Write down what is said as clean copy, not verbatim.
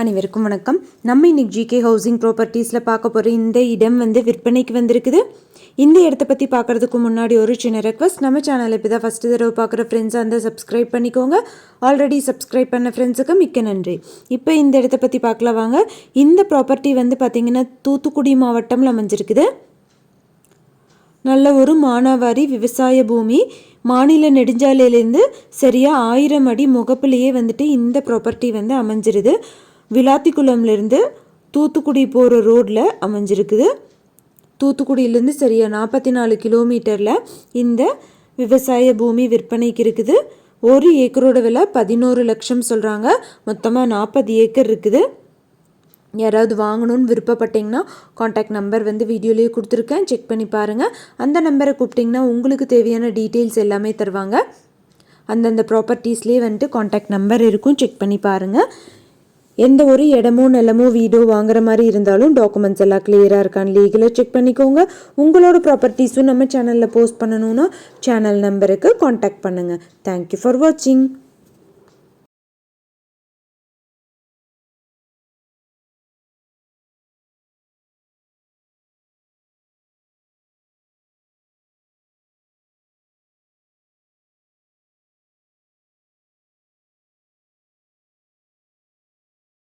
அனைவருக்கும் வணக்கம். நம்ம இன்னைக்கு ஜிகே ஹவுசிங் ப்ராப்பர்ட்டிஸில் பார்க்க போகிற இந்த இடம் விற்பனைக்கு வந்திருக்குது. இந்த இடத்த பற்றி பார்க்குறதுக்கு முன்னாடி ஒரு சின்ன ரெக்வஸ்ட், நம்ம சேனல் இப்போ தான் ஃபஸ்ட்டு தடவை பார்க்குற ஃப்ரெண்ட்ஸாக இருந்தால் சப்ஸ்கிரைப் பண்ணிக்கோங்க. ஆல்ரெடி சப்ஸ்கிரைப் பண்ண ஃப்ரெண்ட்ஸுக்கு மிக்க நன்றி. இப்போ இந்த இடத்த பற்றி பார்க்கலாம் வாங்க. இந்த ப்ராப்பர்ட்டி பார்த்திங்கன்னா தூத்துக்குடி மாவட்டம்ல அமைஞ்சிருக்குது. நல்ல ஒரு மானாவாரி விவசாய பூமி. மாநில நெடுஞ்சாலையிலேருந்து சரியாக 1000 அடி முகப்பிலேயே இந்த ப்ராப்பர்ட்டி அமைஞ்சிருது. விளாத்திக்குளம்லேருந்து தூத்துக்குடி போகிற ரோட்டில் அமைஞ்சிருக்குது. தூத்துக்குடியிலேருந்து சரியாக 44 கிலோமீட்டரில் இந்த விவசாய பூமி விற்பனைக்கு இருக்குது. ஒரு ஏக்கரோட விலை 11 லட்சம் சொல்கிறாங்க. மொத்தமாக 40 ஏக்கர் இருக்குது. யாராவது வாங்கணும்னு விருப்பப்பட்டிங்கன்னா காண்டாக்ட் நம்பர் வீடியோலேயே கொடுத்துருக்கேன், செக் பண்ணி பாருங்கள். அந்த நம்பரை கூப்பிட்டிங்கன்னா உங்களுக்கு தேவையான டீட்டெயில்ஸ் எல்லாமே தருவாங்க. அந்தந்த ப்ராப்பர்ட்டிஸ்லேயே காண்டாக்ட் நம்பர் இருக்கும், செக் பண்ணி பாருங்கள். எந்த ஒரு இடமோ நிலமோ வீடோ வாங்குற மாதிரி இருந்தாலும் டாக்குமெண்ட்ஸ் எல்லாம் கிளியராக இருக்கான்னு லீகலாக செக் பண்ணிக்கோங்க. உங்களோட ப்ராப்பர்ட்டிஸும் நம்ம சேனலில் போஸ்ட் பண்ணணுன்னா சேனல் நம்பருக்கு காண்டாக்ட் பண்ணுங்கள். தேங்க்யூ ஃபார் வாட்சிங்.